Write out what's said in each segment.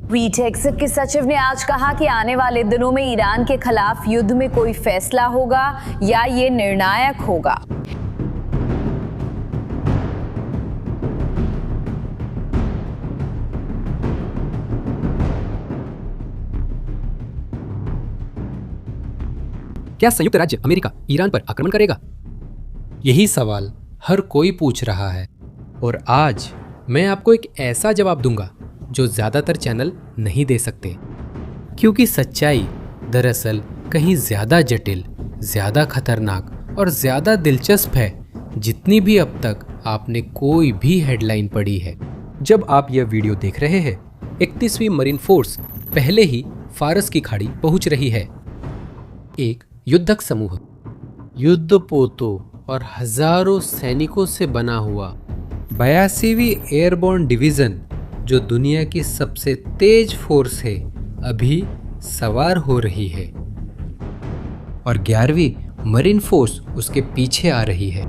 वीटेक्स के सचिव ने आज कहा कि आने वाले दिनों में ईरान के खिलाफ युद्ध में कोई फैसला होगा या ये निर्णायक होगा। क्या संयुक्त राज्य अमेरिका ईरान पर आक्रमण करेगा? यही सवाल हर कोई पूछ रहा है और आज मैं आपको एक ऐसा जवाब दूंगा जो ज्यादातर चैनल नहीं दे सकते, क्योंकि सच्चाई दरअसल कहीं ज्यादा जटिल, ज्यादा खतरनाक और ज्यादा दिलचस्प है जितनी भी अब तक आपने कोई भी हेडलाइन पढ़ी है। जब आप यह वीडियो देख रहे हैं, 31वीं मरीन फोर्स पहले ही फारस की खाड़ी पहुंच रही है। एक युद्धक समूह, युद्धपोतों और हजारों सैनिकों से बना हुआ 82वीं एयरबोर्न डिवीजन, जो दुनिया की सबसे तेज फोर्स है, अभी सवार हो रही है और 11वीं मरीन फोर्स उसके पीछे आ रही है।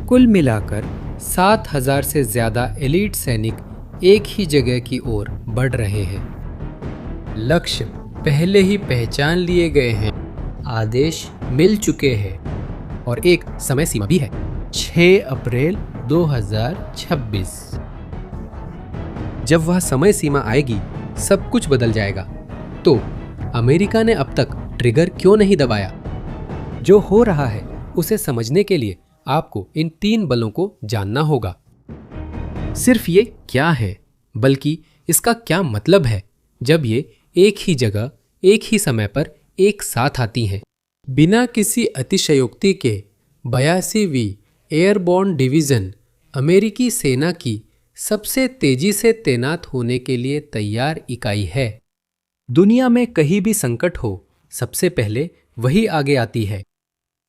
कुल मिलाकर 7000 से ज्यादा एलीट सैनिक एक ही जगह की ओर बढ़ रहे हैं। लक्ष्य पहले ही पहचान लिए गए हैं, आदेश मिल चुके हैं और एक समय सीमा भी है, 6 अप्रैल 2026। जब वह समय सीमा आएगी, सब कुछ बदल जाएगा। तो अमेरिका ने अब तक ट्रिगर क्यों नहीं दबाया? जो हो रहा है उसे समझने के लिए आपको इन 3 बलों को जानना होगा। सिर्फ ये क्या है, बल्कि इसका क्या मतलब है जब ये एक ही जगह, एक ही समय पर एक साथ आती हैं। बिना किसी अतिशयोक्ति के 82वीं एयरबोर्न डिवीजन अमेरिकी सेना की सबसे तेजी से तैनात होने के लिए तैयार इकाई है। दुनिया में कहीं भी संकट हो, सबसे पहले वही आगे आती है।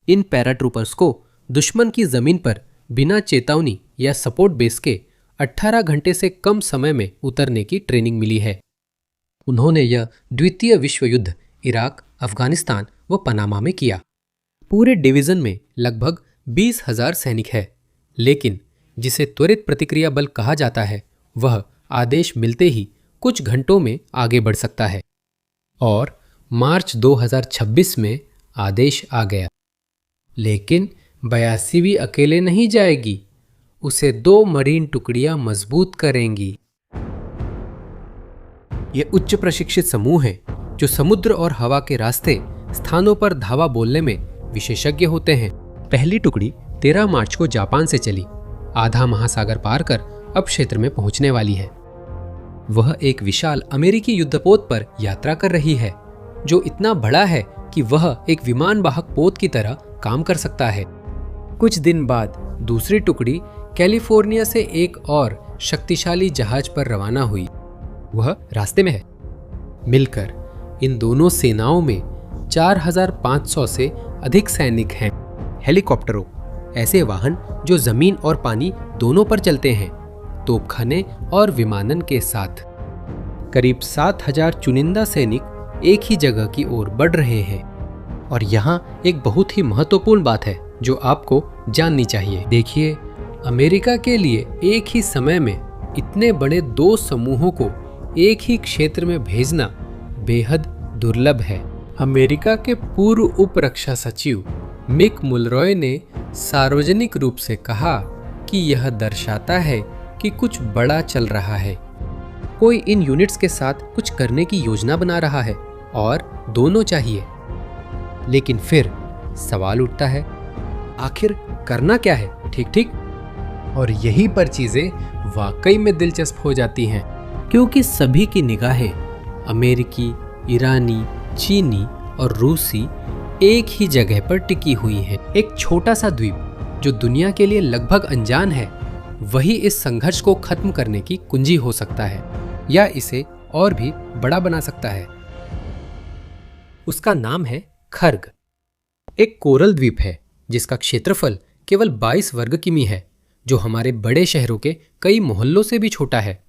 इन पैराट्रूपर्स को दुश्मन की जमीन पर बिना चेतावनी या सपोर्ट बेस के 18 घंटे से कम समय में उतरने की ट्रेनिंग मिली है। उन्होंने यह द्वितीय विश्व युद्ध इराक, अफगानिस्तान व पनामा में किया। पूरे डिवीजन में लगभग 20,000 सैनिक है, लेकिन जिसे त्वरित प्रतिक्रिया बल कहा जाता है, वह आदेश मिलते ही कुछ घंटों में आगे बढ़ सकता है। और मार्च 2026 में आदेश आ गया। लेकिन 82वीं अकेले नहीं जाएगी, उसे 2 मरीन टुकड़ियां मजबूत करेंगी। ये उच्च प्रशिक्षित समूह हैं जो समुद्र और हवा के रास्ते स्थानों पर धावा बोलने में विशेषज्ञ होते हैं। पहली टुकड़ी 13 मार्च को जापान से चली, आधा महासागर पार कर अब क्षेत्र में पहुंचने वाली है। वह एक विशाल अमेरिकी युद्धपोत पर यात्रा कर रही है, जो इतना बड़ा है कि वह एक विमान वाहक पोत की तरह काम कर सकता है। कुछ दिन बाद दूसरी टुकड़ी कैलिफोर्निया से एक और शक्तिशाली जहाज पर रवाना हुई। वह रास्ते में है। मिलकर इन दोनों सेनाओं में 4500 से अधिक सैनिक हैं। हेलीकॉप्टरों, ऐसे वाहन जो जमीन और पानी दोनों पर चलते हैं, तोपखाने और विमानन के साथ करीब 7000 चुनिंदा सैनिक एक ही जगह की ओर बढ़ रहे हैं। और यहाँ एक बहुत ही महत्वपूर्ण बात है जो आपको जाननी चाहिए। देखिए, अमेरिका के लिए एक ही समय में इतने बड़े 2 समूहों को एक ही क्षेत्र में भेजना बेहद दुर्लभ है। अमेरिका के पूर्व उप रक्षा सचिव मिक मुलरॉय ने सार्वजनिक रूप से कहा कि यह दर्शाता है कि कुछ बड़ा चल रहा है। कोई इन यूनिट्स के साथ कुछ करने की योजना बना रहा है और दोनों चाहिए। लेकिन फिर सवाल उठता है, आखिर करना क्या है? ठीक ठीक। और यहीं पर चीजें वाकई में दिलचस्प हो जाती हैं, क्योंकि सभी की निगाहें अमेरिकी, ईरानी, चीनी और रूसी एक ही जगह पर टिकी हुई है। एक छोटा सा द्वीप जो दुनिया के लिए लगभग अनजान है, वही इस संघर्ष को खत्म करने की कुंजी हो सकता है या इसे और भी बड़ा बना सकता है। उसका नाम है खर्ग। एक कोरल द्वीप है जिसका क्षेत्रफल केवल 22 वर्ग किमी है, जो हमारे बड़े शहरों के कई मोहल्लों से भी छोटा है।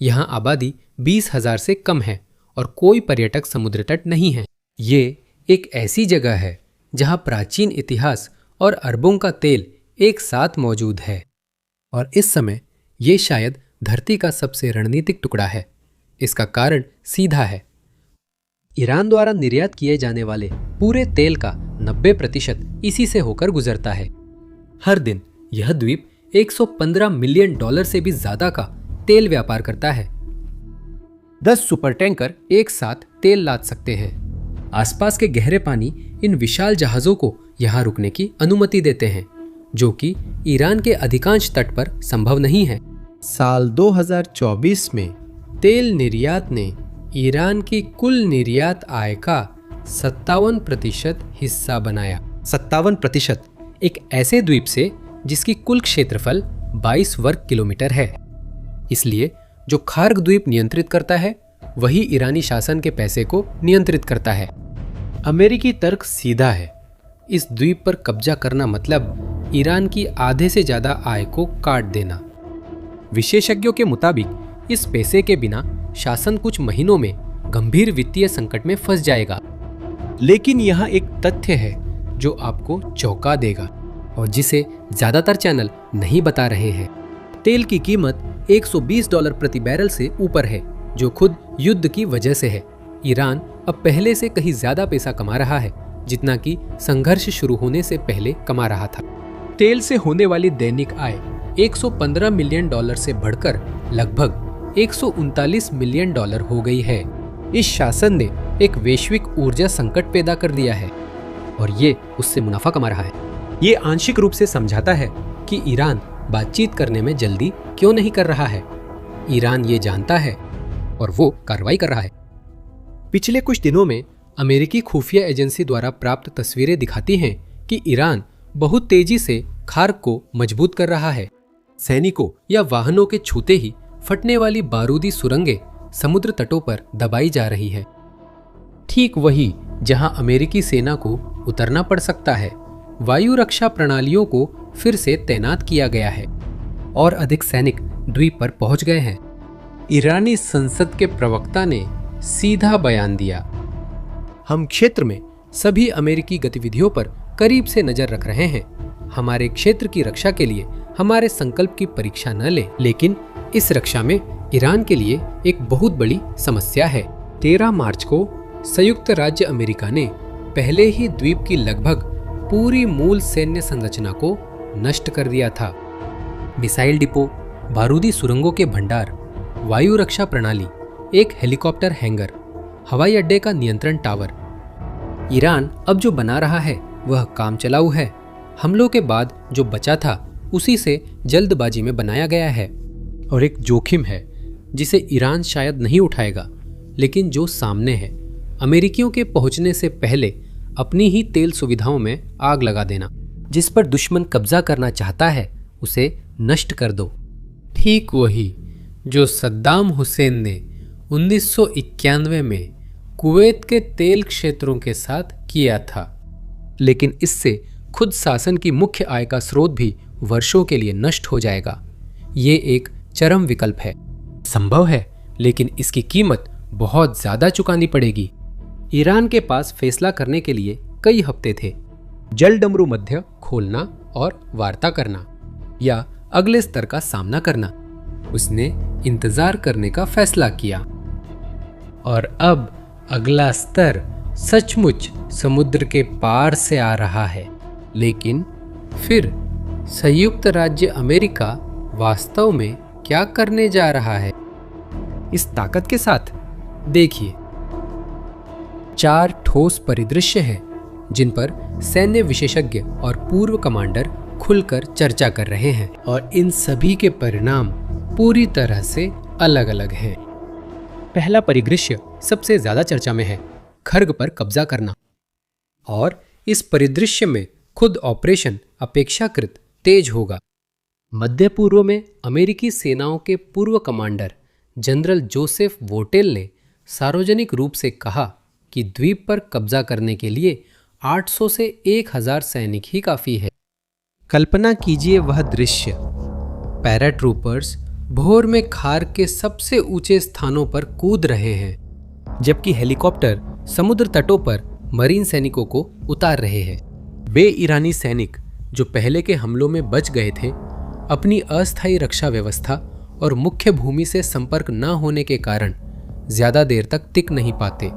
यहाँ आबादी 20,000 से कम है और कोई पर्यटक समुद्र तट नहीं है। ये एक ऐसी जगह है जहाँ प्राचीन इतिहास और अरबों का तेल एक साथ मौजूद है और इस समय ये शायद धरती का सबसे रणनीतिक टुकड़ा है। इसका कारण सीधा है। ईरान द्वारा निर्यात किए जाने वाले पूरे तेल का 90% इसी से होकर गुजरता है। हर दिन यह द्वीप 115 मिलियन डॉलर से भी ज्यादा का तेल व्यापार करता है। 10 सुपर टैंकर एक साथ तेल लाद सकते हैं। आसपास के गहरे पानी इन विशाल जहाजों को यहाँ रुकने की अनुमति देते हैं, जो कि ईरान के अधिकांश तट पर संभव नहीं है। साल 2024 में तेल निर्यात ने ईरान की कुल निर्यात आय का 57% हिस्सा बनाया। 57% एक ऐसे द्वीप से जिसकी कुल क्षेत्रफल 22 वर्ग किलोमीटर है। इसलिए जो खार्ग द्वीप नियंत्रित करता है वही ईरानी शासन के पैसे को नियंत्रित करता है। अमेरिकी तर्क सीधा है। इस द्वीप पर कब्जा करना मतलब ईरान की आधे से ज्यादा आय को काट देना। विशेषज्ञों के मुताबिक इस पैसे के बिना शासन कुछ महीनों में गंभीर वित्तीय संकट में फंस जाएगा। लेकिन यहाँ एक तथ्य है जो आपको चौंका देगा और जिसे ज्यादातर चैनल नहीं बता रहे हैं। तेल की कीमत $120 प्रति बैरल से ऊपर है, जो खुद युद्ध की वजह से है। ईरान अब पहले से कहीं ज्यादा पैसा कमा रहा है जितना कि संघर्ष शुरू होने से पहले कमा रहा था। तेल से होने वाली दैनिक आय 115 मिलियन डॉलर से बढ़कर लगभग 139 मिलियन डॉलर हो गई है। इस शासन ने एक वैश्विक ऊर्जा संकट पैदा कर दिया है और ये उससे मुनाफा कमा रहा है। ये आंशिक रूप से समझाता है कि ईरान बातचीत करने में जल्दी क्यों नहीं कर रहा है। ईरान ये जानता है और वो कार्रवाई कर रहा है। पिछले कुछ दिनों में अमेरिकी खुफिया एजेंसी द्वारा प्राप्त तस्वीरें दिखाती हैं कि ईरान बहुत तेजी से खार्ग को मजबूत कर रहा है। सैनिकों या वाहनों के छूते ही फटने वाली बारूदी सुरंगें समुद्र तटों पर दबाई जा रही है। ठीक वही जहां अमेरिकी सेना को उतरना पड़ सकता है। वायु रक्षा प्रणालियों को फिर से तैनात किया गया है और अधिक सैनिक द्वीप पर पहुंच गए हैं। ईरानी संसद के प्रवक्ता ने सीधा बयान दिया, हम क्षेत्र में सभी अमेरिकी गतिविधियों पर करीब से नजर रख रहे हैं। हमारे क्षेत्र की रक्षा के लिए हमारे संकल्प की परीक्षा न ले, लेकिन इस रक्षा में ईरान के लिए एक बहुत बड़ी समस्या है। 13 मार्च को संयुक्त राज्य अमेरिका ने पहले ही द्वीप की लगभग पूरी मूल सैन्य संरचना को नष्ट कर दिया था। मिसाइल डिपो, बारूदी सुरंगों के भंडार, वायु रक्षा प्रणाली, एक हेलीकॉप्टर हैंगर, हवाई अड्डे का नियंत्रण टावर। ईरान अब जो बना रहा है वह काम चलाऊ है। हमलों के बाद जो बचा था उसी से जल्दबाजी में बनाया गया है और एक जोखिम है जिसे ईरान शायद नहीं उठाएगा, लेकिन जो सामने है। अमेरिकियों के पहुंचने से पहले अपनी ही तेल सुविधाओं में आग लगा देना। जिस पर दुश्मन कब्जा करना चाहता है उसे नष्ट कर दो। ठीक वही जो सद्दाम हुसैन ने 1991 में कुवैत के तेल क्षेत्रों के साथ किया था। लेकिन इससे खुद शासन की मुख्य आय का स्रोत भी वर्षों के लिए नष्ट हो जाएगा। ये एक चरम विकल्प है। संभव है, लेकिन इसकी कीमत बहुत ज्यादा चुकानी पड़ेगी। ईरान के पास फैसला करने के लिए कई हफ्ते थे। जलडमरू मध्य खोलना और वार्ता करना या अगले स्तर का सामना करना। उसने इंतजार करने का फैसला किया और अब अगला स्तर सचमुच समुद्र के पार से आ रहा है। लेकिन फिर संयुक्त राज्य अमेरिका वास्तव में क्या करने जा रहा है? इस ताकत के साथ देखिए, 4 ठोस परिदृश्य हैं जिन पर सैन्य विशेषज्ञ और पूर्व कमांडर खुलकर चर्चा कर रहे हैं और इन सभी के परिणाम पूरी तरह से अलग अलग हैं। पहला परिदृश्य सबसे ज्यादा चर्चा में है, खर्ग पर कब्जा करना। और इस परिदृश्य में खुद ऑपरेशन अपेक्षाकृत तेज होगा। मध्य पूर्व में अमेरिकी सेनाओं के पूर्व कमांडर जनरल जोसेफ वोटेल ने सार्वजनिक रूप से कहा कि द्वीप पर कब्जा करने के लिए 800 से 1000 सैनिक ही काफी है। कल्पना कीजिए वह दृश्य, पैराट्रूपर्स भोर में खार्ग के सबसे ऊंचे स्थानों पर कूद रहे हैं, जबकि हेलीकॉप्टर समुद्र तटों पर मरीन सैनिकों को उतार रहे हैं। वे ईरानी सैनिक जो पहले के हमलों में बच गए थे, अपनी अस्थायी रक्षा व्यवस्था और मुख्य भूमि से संपर्क न होने के कारण ज्यादा देर तक टिक नहीं पाते।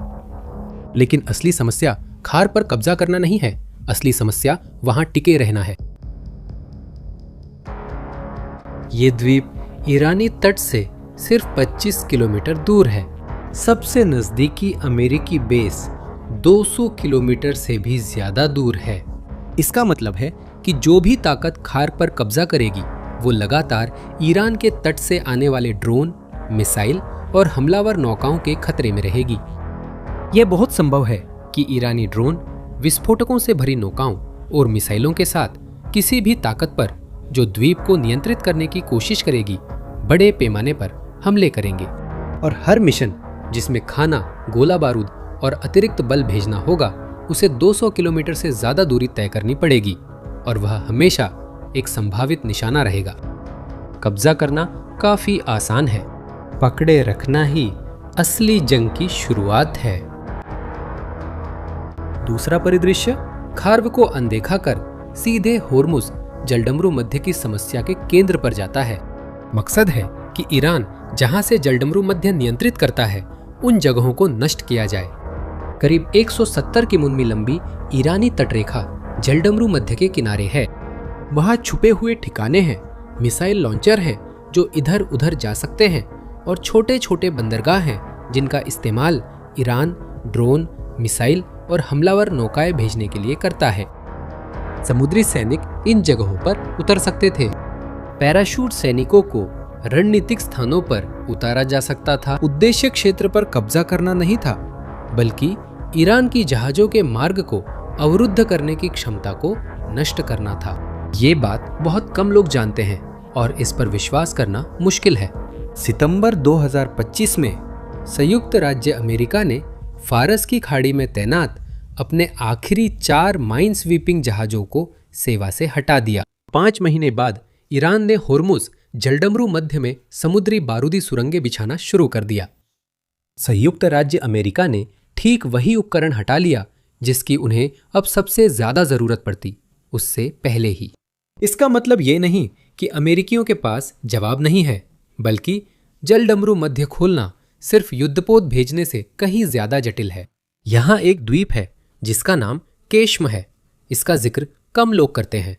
लेकिन असली समस्या खार पर कब्जा करना नहीं है, असली समस्या वहां टिके रहना है। ये द्वीप ईरानी तट से सिर्फ 25 किलोमीटर दूर है। सबसे नजदीकी अमेरिकी बेस 200 किलोमीटर से भी ज्यादा दूर है। इसका मतलब है कि जो भी ताकत खार पर कब्जा करेगी वो लगातार ईरान के तट से आने वाले ड्रोन, मिसाइल और हमलावर नौकाओं के खतरे में रहेगी। यह बहुत संभव है कि ईरानी ड्रोन विस्फोटकों से भरी नौकाओं और मिसाइलों के साथ किसी भी ताकत पर जो द्वीप को नियंत्रित करने की कोशिश करेगी, बड़े पैमाने पर हमले करेंगे। और हर मिशन जिसमें खाना, गोला बारूद और अतिरिक्त बल भेजना होगा, उसे 200 किलोमीटर से ज्यादा दूरी तय करनी पड़ेगी और वह हमेशा एक संभावित निशाना रहेगा। कब्जा करना काफी आसान है, पकड़े रखना ही असली जंग की शुरुआत है। दूसरा परिदृश्य खार्व को अनदेखा कर सीधे होर्मुज जलडमरू मध्य की समस्या के केंद्र पर जाता है। मकसद है कि ईरान जहां से जलडमरू मध्य नियंत्रित करता है, उन जगहों को नष्ट किया जाए। करीब 170 किमी लंबी ईरानी तटरेखा जलडमरू मध्य के किनारे है। वहां छुपे हुए ठिकाने हैं, मिसाइल लॉन्चर हैं जो इधर उधर जा सकते हैं और छोटे छोटे बंदरगाह हैं जिनका इस्तेमाल ईरान ड्रोन, मिसाइल और हमलावर नौकाएं भेजने के लिए करता है। समुद्री सैनिक इन जगहों पर उतर सकते थे। पैराशूट सैनिकों को रणनीतिक स्थानों पर उतारा जा सकता था। उद्देश्य क्षेत्र पर कब्जा करना नहीं था, बल्कि ईरान की जहाजों के मार्ग को अवरुद्ध करने की क्षमता को नष्ट करना था। ये बात बहुत कम लोग जानते हैं और इस पर विश्वास करना मुश्किल है। सितंबर 2025 में संयुक्त राज्य अमेरिका ने फारस की खाड़ी में तैनात अपने आखिरी 4 माइन स्वीपिंग जहाजों को सेवा से हटा दिया। 5 महीने बाद ईरान ने होर्मुज जलडमरू मध्य में समुद्री बारूदी सुरंगें बिछाना शुरू कर दिया। संयुक्त राज्य अमेरिका ने ठीक वही उपकरण हटा लिया जिसकी उन्हें अब सबसे ज्यादा जरूरत पड़ती, उससे पहले ही। इसका मतलब ये नहीं कि अमेरिकियों के पास जवाब नहीं है, बल्कि जलडमरू मध्य खोलना सिर्फ युद्धपोत भेजने से कहीं ज्यादा जटिल है। यहाँ एक द्वीप है जिसका नाम केश्म है। इसका जिक्र कम लोग करते हैं।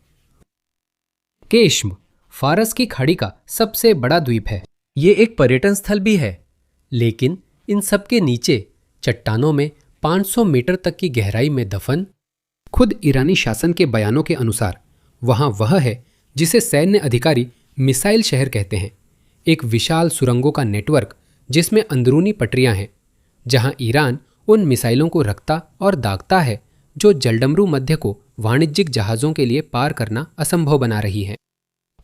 केश्म फारस की खाड़ी का सबसे बड़ा द्वीप है। ये एक पर्यटन स्थल भी है, लेकिन इन सब के नीचे चट्टानों में 500 मीटर तक की गहराई में दफन, खुद ईरानी शासन के बयानों के अनुसार वहां वह है जिसे सैन्य अधिकारी मिसाइल शहर कहते हैं। एक विशाल सुरंगों का नेटवर्क जिसमें अंदरूनी पटरियां हैं, जहां ईरान उन मिसाइलों को रखता और दागता है जो जलडमरू मध्य को वाणिज्यिक जहाजों के लिए पार करना असंभव बना रही हैं।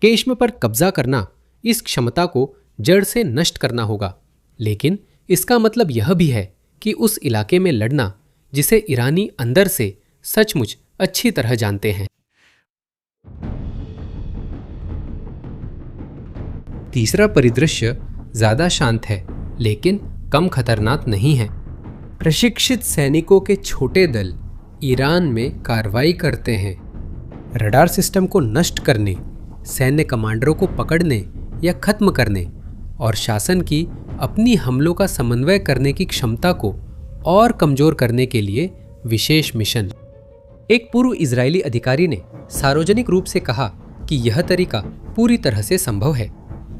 केश्म पर कब्जा करना, इस क्षमता को जड़ से नष्ट करना होगा, लेकिन इसका मतलब यह भी है कि उस इलाके में लड़ना जिसे ईरानी अंदर से सचमुच अच्छी तरह जानते हैं। तीसरा परिदृश्य ज्यादा शांत है, लेकिन कम खतरनाक नहीं है। प्रशिक्षित सैनिकों के छोटे दल ईरान में कार्रवाई करते हैं। रडार सिस्टम को नष्ट करने, सैन्य कमांडरों को पकड़ने या खत्म करने और शासन की अपनी हमलों का समन्वय करने की क्षमता को और कमजोर करने के लिए विशेष मिशन। एक पूर्व इजरायली अधिकारी ने सार्वजनिक रूप से कहा कि यह तरीका पूरी तरह से संभव है।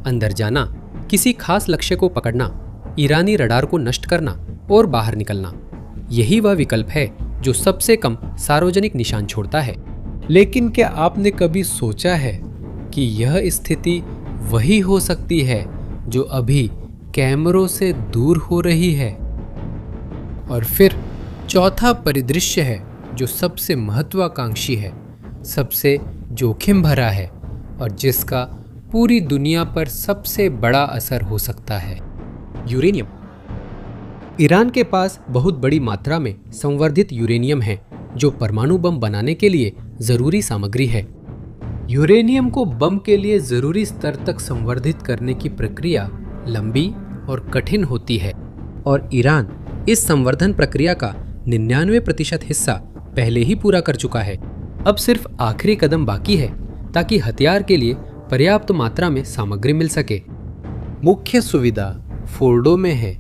अंदर जाना, किसी खास लक्ष्य को पकड़ना, ईरानी रडार को नष्ट करना और बाहर निकलना, यही वह विकल्प है जो सबसे कम सार्वजनिक निशान छोड़ता है। लेकिन क्या आपने कभी सोचा है कि यह स्थिति वही हो सकती है जो अभी कैमरों से दूर हो रही है? और फिर चौथा परिदृश्य है जो सबसे महत्वाकांक्षी है, सबसे जोखिम भरा है और जिसका पूरी दुनिया पर सबसे बड़ा असर हो सकता है। यूरेनियम। ईरान के पास बहुत बड़ी मात्रा में संवर्धित यूरेनियम है जो परमाणु बम बनाने के लिए जरूरी सामग्री है। यूरेनियम को बम के लिए जरूरी स्तर तक संवर्धित करने की प्रक्रिया लंबी और कठिन होती है और ईरान इस संवर्धन प्रक्रिया का 99% हिस्सा पहले ही पूरा कर चुका है। अब सिर्फ आखिरी कदम बाकी है ताकि हथियार के लिए पर्याप्त मात्रा में सामग्री मिल सके। मुख्य सुविधा फोर्डो में है।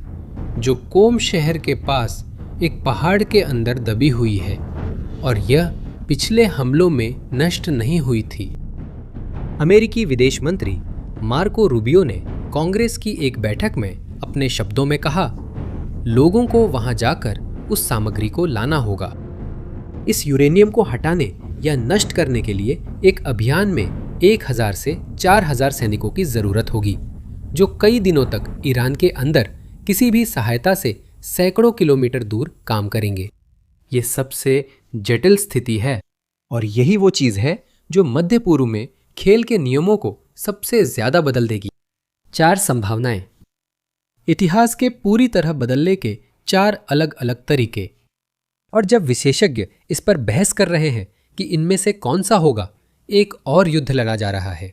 जो कोम शहर के पास एक पहाड़ के अंदर दबी हुई है और यह पिछले हमलों में नष्ट नहीं हुई थी। अमेरिकी विदेश मंत्री मार्को रूबियो ने कांग्रेस की एक बैठक में अपने शब्दों में कहा, लोगों को वहां जाकर उस सामग्री को लाना होगा। इस यूरेनियम को हटाने या नष्ट करने के लिए एक अभियान में 1000 से 4000 सैनिकों की जरूरत होगी, जो कई दिनों तक ईरान के अंदर किसी भी सहायता से सैकड़ों किलोमीटर दूर काम करेंगे। ये सबसे जटिल स्थिति है और यही वो चीज है जो मध्य पूर्व में खेल के नियमों को सबसे ज्यादा बदल देगी। 4 संभावनाएं, इतिहास के पूरी तरह बदलने के 4 अलग अलग तरीके। और जब विशेषज्ञ इस पर बहस कर रहे हैं कि इनमें से कौन सा होगा, एक और युद्ध लड़ा जा रहा है।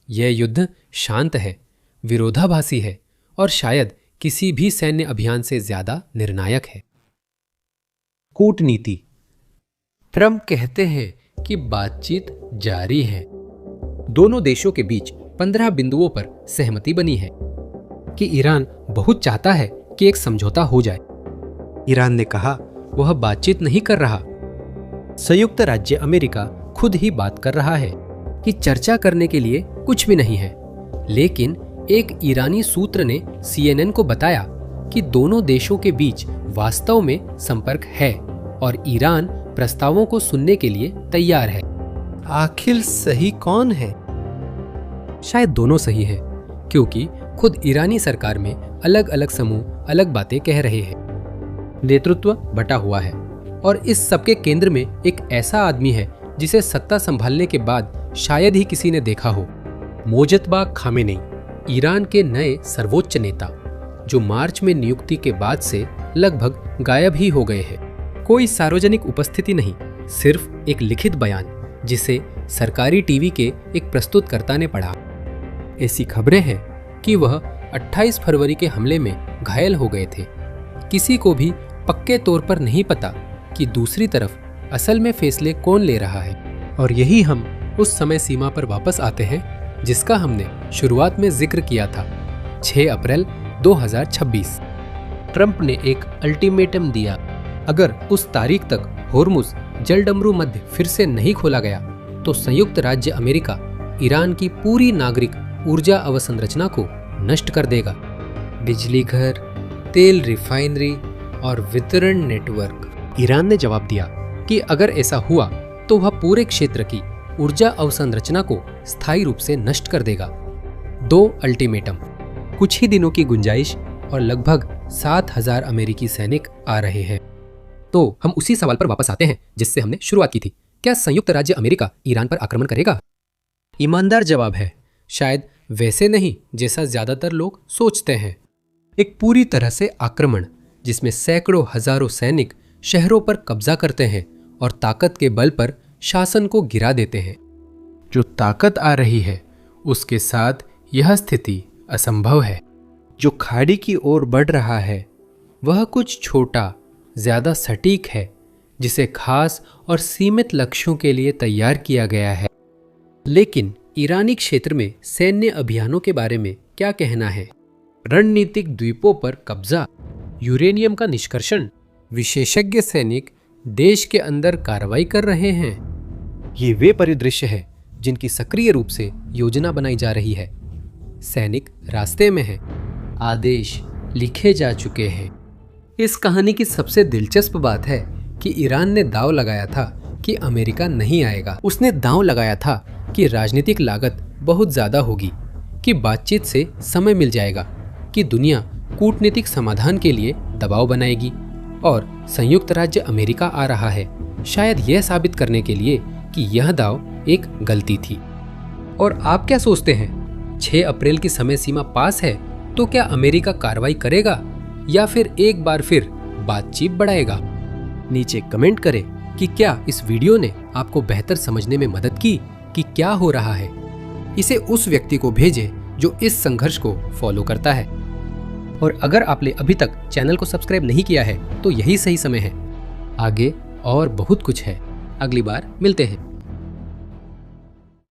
यह युद्ध शांत है, विरोधाभासी है और शायद किसी भी सैन्य अभियान से ज्यादा निर्णायक है। कूटनीति। ट्रंप कहते हैं कि बातचीत जारी है। दोनों देशों के बीच 15 बिंदुओं पर सहमति बनी है कि ईरान बहुत चाहता है कि एक समझौता हो जाए। ईरान ने कहा वह बातचीत नहीं कर रहा। संयुक्त राज्य अमेरिका खुद ही बात कर रहा है कि चर्चा करने के लिए कुछ भी नहीं है। लेकिन एक ईरानी सूत्र ने CNN को बताया कि दोनों देशों के बीच वास्तव में संपर्क है और ईरान प्रस्तावों को सुनने के लिए तैयार है। आखिर सही कौन है? शायद दोनों सही है, क्योंकि खुद ईरानी सरकार में अलग अलग समूह अलग बातें कह रहे हैं। नेतृत्व बटा हुआ है और इस सबके केंद्र में एक ऐसा आदमी है जिसे सत्ता संभालने के बाद शायद ही किसी ने देखा हो। मोजतबा खामेनेई, ईरान के नए सर्वोच्च नेता, जो मार्च में नियुक्ति के बाद से लगभग गायब ही हो गए हैं। कोई सार्वजनिक उपस्थिति नहीं, सिर्फ एक लिखित बयान जिसे सरकारी टीवी के एक प्रस्तुतकर्ता ने पढ़ा। ऐसी खबरें हैं कि वह 28 फरवरी के हमले में घायल हो गए थे। किसी को भी पक्के तौर पर नहीं पता कि दूसरी तरफ असल में फैसले कौन ले रहा है। और यही हम उस समय सीमा पर वापस आते हैं जिसका हमने शुरुआत में जिक्र किया था, 6 अप्रैल 2026। ट्रंप ने एक अल्टीमेटम दिया, अगर उस तारीख तक होर्मुज जलडमरू मध्य फिर से नहीं खोला गया तो संयुक्त राज्य अमेरिका ईरान की पूरी नागरिक ऊर्जा अवसंरचना को नष्ट कर देगा। बिजली घर, तेल रिफाइनरी और वितरण नेटवर्क। ईरान ने जवाब दिया कि अगर ऐसा हुआ तो वह पूरे क्षेत्र की ऊर्जा अवसंरचना को स्थायी रूप से नष्ट कर देगा। 2 अल्टीमेटम, कुछ ही दिनों की गुंजाइश और लगभग 7000 अमेरिकी सैनिक आ रहे हैं। तो हम उसी सवाल पर वापस आते हैं जिससे हमने शुरुआत की थी। क्या संयुक्त राज्य अमेरिका ईरान पर आक्रमण करेगा? ईमानदार जवाब है, शायद वैसे नहीं जैसा ज्यादातर लोग सोचते हैं। एक पूरी तरह से आक्रमण जिसमें सैकड़ों हजारों सैनिक शहरों पर कब्जा करते हैं और ताकत के बल पर शासन को गिरा देते हैं। जो ताकत आ रही है उसके साथ यह स्थिति असंभव है। जो खाड़ी की ओर बढ़ रहा है वह कुछ छोटा, ज्यादा सटीक है, जिसे खास और सीमित लक्ष्यों के लिए तैयार किया गया है। लेकिन ईरानी क्षेत्र में सैन्य अभियानों के बारे में क्या कहना है? रणनीतिक द्वीपों पर कब्जा, यूरेनियम का निष्कर्षण, विशेषज्ञ सैनिक देश के अंदर कार्रवाई कर रहे हैं। ये वे परिदृश्य है जिनकी सक्रिय रूप से योजना बनाई जा रही है। सैनिक रास्ते में हैं, आदेश लिखे जा चुके हैं। इस कहानी की सबसे दिलचस्प बात है कि ईरान ने दांव लगाया था कि अमेरिका नहीं आएगा। उसने दांव लगाया था कि राजनीतिक लागत बहुत ज्यादा होगी, कि बातचीत से समय मिल जाएगा, कि दुनिया कूटनीतिक समाधान के लिए दबाव बनाएगी और संयुक्त राज्य अमेरिका आ रहा है, शायद यह साबित करने के लिए कि यह दांव एक गलती थी। और आप क्या सोचते हैं? 6 अप्रैल की समय सीमा पास है तो क्या अमेरिका कार्रवाई करेगा या फिर एक बार फिर बातचीत बढ़ाएगा? नीचे कमेंट करें कि क्या इस वीडियो ने आपको बेहतर समझने में मदद की कि क्या हो रहा है। इसे उस व्यक्ति को भेजें जो इस संघर्ष को फॉलो करता है। और अगर आपने अभी तक चैनल को सब्सक्राइब नहीं किया है तो यही सही समय है। आगे और बहुत कुछ है। अगली बार मिलते हैं।